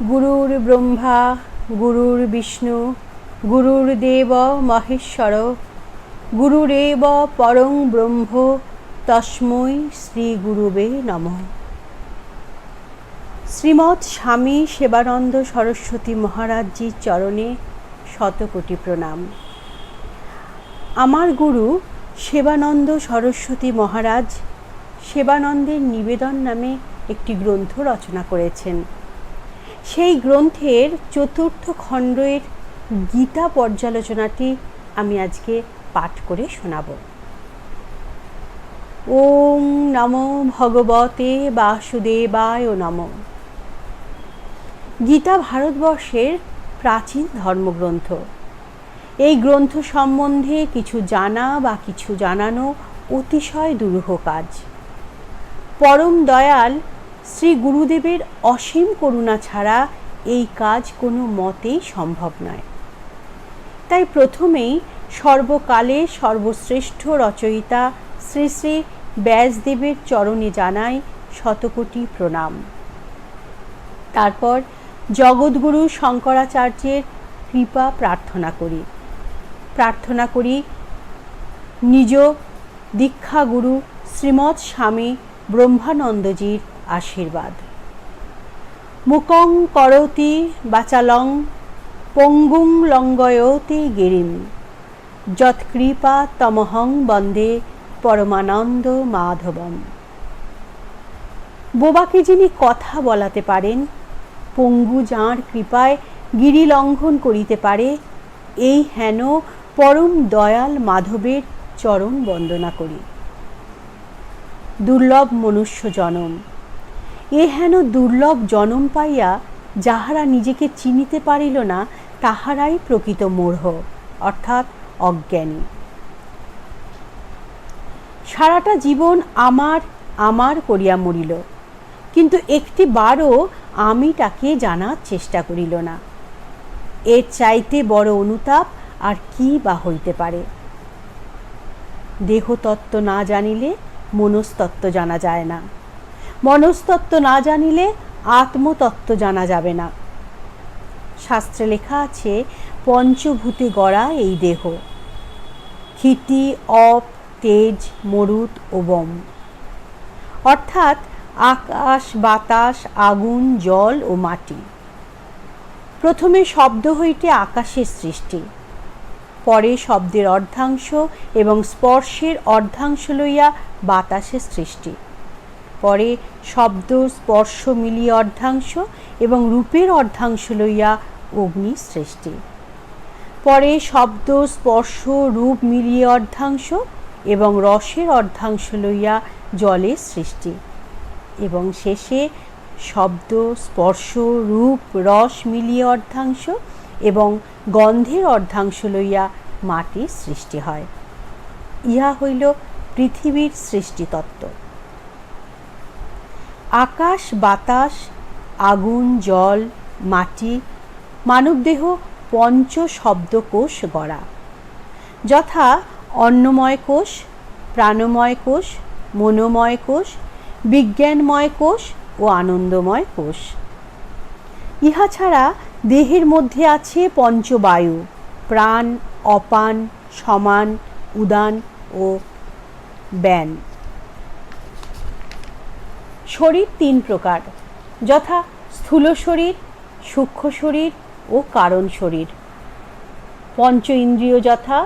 গুরুর ব্রহ্মা গুরুর বিষ্ণু গুরুর্দেব মহেশ্বর গুরুরেব পরং ব্রহ্ম তস্मै শ্রী গুরুবে নমঃ। শ্রীমৎ স্বামী সেবানন্দ সরস্বতী মহারাজজির চরণে শতকোটি প্রণাম। আমার গুরু সেবানন্দ সরস্বতী মহারাজ সেবানন্দের নিবেদন নামে একটি গ্রন্থ রচনা করেছেন। সেই গ্রন্থের চতুর্থ খণ্ডের গীতা পর্যালোচনাটি আমি আজকে পাঠ করে শোনাব। ওং নমো ভগবতে বাসুদেবায় নমঃ। গীতা ভারতবর্ষের প্রাচীন ধর্মগ্রন্থ। এই গ্রন্থ সম্বন্ধে কিছু জানা বা কিছু জানানো অতিশয় দুরূহ কাজ। পরম দয়াল শ্রী গুরুদেবের অসীম করুণা ছাড়া এই কাজ কোনো মতেই সম্ভব নয়। তাই প্রথমেই সর্বকালে সর্বশ্রেষ্ঠ রচয়িতা শ্রী শ্রী ব্যাসদেবের চরণে জানাই শতকোটি প্রণাম। তারপর জগৎগুরু শঙ্করাচার্যের কৃপা প্রার্থনা করি নিজ দীক্ষাগুরু শ্রীমৎ স্বামী ব্রহ্মানন্দজির আশীর্বাদ। মুকং করোতি বাচালং পঙ্গুং লঙ্ঘয়তি গিরিম যৎকৃপা তমহং বন্দে পরমানন্দ মাধবম। বোবাকে যিনি কথা বলাতে পারেন, পঙ্গু যাঁর কৃপায় গিরি লঙ্ঘন করিতে পারে, এই হেন পরম দয়াল মাধবের চরণ বন্দনা করি। দুর্লভ মনুষ্য জনম, এ হেন দুর্লভ জনম পাইয়া যাহারা নিজেকে চিনিতে পারিল না, তাহারাই প্রকৃত মূঢ় অর্থাৎ অজ্ঞানী। সারাটা জীবন আমার আমার করিয়া মরিল, কিন্তু একটি বারও আমিটাকে জানার চেষ্টা করিল না। এর চাইতে বড় অনুতাপ আর কি বা হইতে পারে। দেহতত্ত্ব না জানিলে মনস্তত্ত্ব জানা যায় না, মনস্তত্ত্ব না জানিলে আত্মতত্ত্ব জানা যাবে না। শাস্ত্রে লেখা আছে, পঞ্চভূতে গড়া এই দেহ, ক্ষিতি অপ তেজ মরুত ও বম, অর্থাৎ আকাশ বাতাস আগুন জল ও মাটি। প্রথমে শব্দ হইতে আকাশের সৃষ্টি, পরে শব্দের অর্ধাংশ এবং স্পর্শের অর্ধাংশ লইয়া বাতাসের সৃষ্টি, পরে শব্দ স্পর্শ মিলিয়ে অর্ধাংশ এবং রূপের অর্ধাংশ লইয়া অগ্নির সৃষ্টি, পরে শব্দ স্পর্শ রূপ মিলিয়ে অর্ধাংশ এবং রসের অর্ধাংশ লইয়া জলের সৃষ্টি, এবং শেষে শব্দ স্পর্শ রূপ রস মিলিয়ে অর্ধাংশ এবং গন্ধের অর্ধাংশ লইয়া মাটির সৃষ্টি হয়। ইহা হইল পৃথিবীর সৃষ্টিতত্ত্ব। আকাশ বাতাস আগুন জল মাটি মানবদেহ পঞ্চ শব্দকোষ গড়া, যথা অন্নময় কোষ, প্রাণময় কোষ, মনোময় কোষ, বিজ্ঞানময় কোষ ও আনন্দময় কোষ। ইহা ছাড়া দেহের মধ্যে আছে পঞ্চবায়ু, প্রাণ, অপান, সমান, উদান ও ব্যান। শরীর তিন প্রকার, যথা স্থূল শরীর, সূক্ষ্ম শরীর ও কারণ শরীর। পঞ্চ ইন্দ্রিয় যথা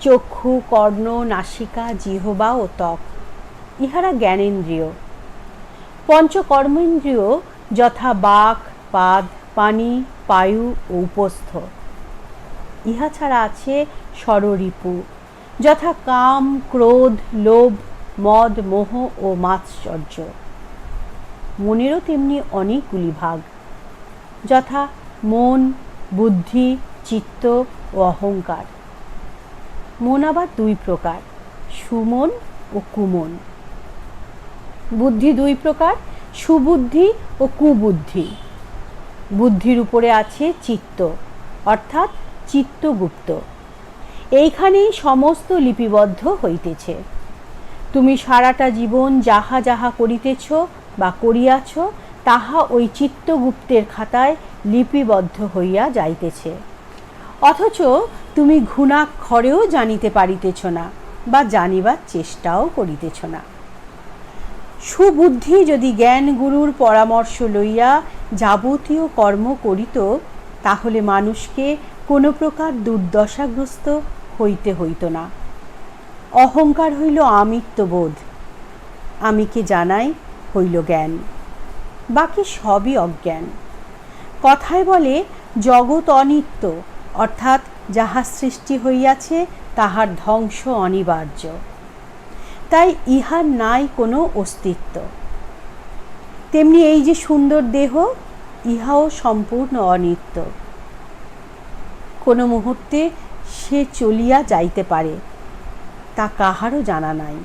চক্ষু কর্ণ নাসিকা জিহ্বা ও ত্বক, ইহারা জ্ঞানেন্দ্রিয়। পঞ্চ কর্মেন্দ্রিয় যথা বাক পাদ পানি পায়ু ও উপস্থ। ইহা ছাড়া আছে ষড়রিপু, যথা কাম ক্রোধ লোভ মদ মোহ ও মাৎসর্য। মনেরও তেমনি অনেকগুলি ভাগ, যথা মন বুদ্ধি চিত্ত ও অহংকার। মন আবার দুই প্রকার, সুমন ও কুমন। বুদ্ধি দুই প্রকার, সুবুদ্ধি ও কুবুদ্ধি। বুদ্ধির উপরে আছে চিত্ত অর্থাৎ চিত্তগুপ্ত, এইখানেই সমস্ত লিপিবদ্ধ হইতেছে। তুমি সারাটা জীবন যাহা যাহা করিতেছ বা করিয়াছ তাহা ওই চিত্তগুপ্তের খাতায় লিপিবদ্ধ হইয়া যাইতেছে, অথচ তুমি ঘুণাক্ষরেও জানিতে পারিতেছ না বা জানিবার চেষ্টাও করিতেছ না। সুবুদ্ধি যদি জ্ঞান গুরুর পরামর্শ লইয়া যাবতীয় কর্ম করিত, তাহলে মানুষকে কোনো প্রকার দুর্দশাগ্রস্ত হইতে হইত না। অহংকার হইল আমিত্ববোধ, আমিকে জানাই হইল জ্ঞান, বাকি সবই অজ্ঞান। কথায় বলে জগৎ অনিত্য, অর্থাৎ যাহা সৃষ্টি হইয়াছে তাহার ধ্বংস অনিবার্য, তাই ইহার নাই কোনো অস্তিত্ব। তেমনি এই যে সুন্দর দেহ, ইহাও সম্পূর্ণ অনিত্য। কোনো মুহূর্তে সে চলিয়া যাইতে পারে, তা কাহারও জানা নাই,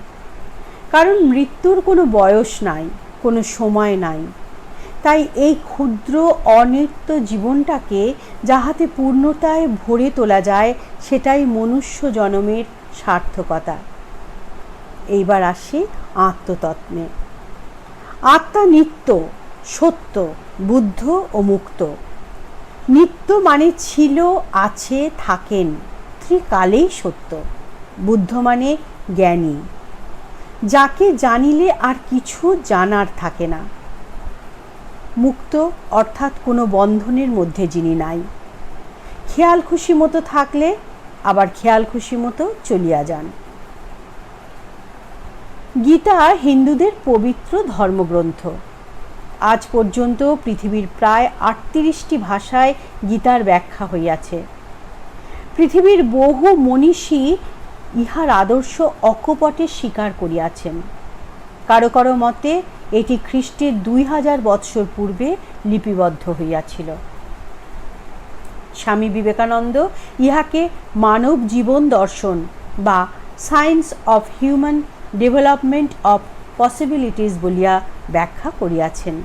কারণ মৃত্যুর কোনো বয়স নাই, কোনো সময় নাই। তাই এই ক্ষুদ্র অনিত্য জীবনটাকে যাহাতে পূর্ণতায় ভরে তোলা যায়, সেটাই মনুষ্য জন্মের সার্থকতা। এইবার আসি আত্মতত্ত্বে। আত্মা নিত্য, সত্য, বুদ্ধ ও মুক্ত। নিত্য মানে ছিল, আছে, থাকেন, ত্রিকালেই সত্য। বুদ্ধ মানে জ্ঞানী, যাকে জানিলে আর কিছু জানার থাকে না। মুক্ত অর্থাৎ কোনো বন্ধনের মধ্যে যিনি নাই, খেয়াল খুশি মতো থাকলে আবার খেয়াল খুশি মতো চলিয়া যান। গীতা হিন্দুদের পবিত্র ধর্মগ্রন্থ। আজ পর্যন্ত পৃথিবীর প্রায় 38টি ভাষায় গীতার ব্যাখ্যা হইয়াছে। পৃথিবীর বহু মনীষী ইহার আদর্শ অকপটে স্বীকার করিয়াছেন। কারো কারো মতে এটি খ্রিস্টের 2000 বৎসর পূর্বে লিপিবদ্ধ হইয়াছিল। স্বামী বিবেকানন্দ ইহাকে মানব জীবন দর্শন বা science of human development of possibilities বলিয়া ব্যাখ্যা করিয়াছেন।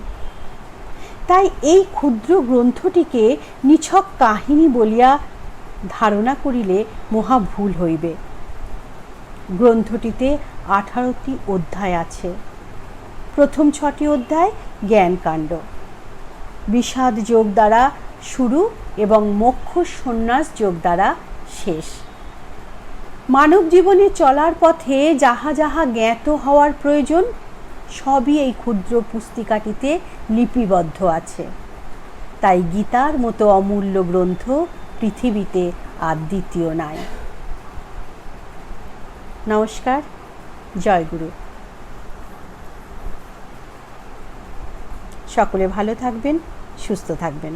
তাই এই ক্ষুদ্র গ্রন্থটিকে নিছক কাহিনী বলিয়া ধারণা করিলে মহা ভুল হইবে। গ্রন্থটিতে 18টি অধ্যায় আছে। প্রথম 6টি অধ্যায় জ্ঞানকাণ্ড, বিষাদ যোগ দ্বারা শুরু এবং মোক্ষ সন্ন্যাস যোগ দ্বারা শেষ। মানব জীবনে চলার পথে যাহা যাহা জ্ঞাত হওয়ার প্রয়োজন, সবই এই ক্ষুদ্র পুস্তিকাটিতে লিপিবদ্ধ আছে। তাই গীতার মতো অমূল্য গ্রন্থ পৃথিবীতে আর দ্বিতীয় নাই। নমস্কার, জয় গুরু। সকলে ভালো থাকবেন, সুস্থ থাকবেন।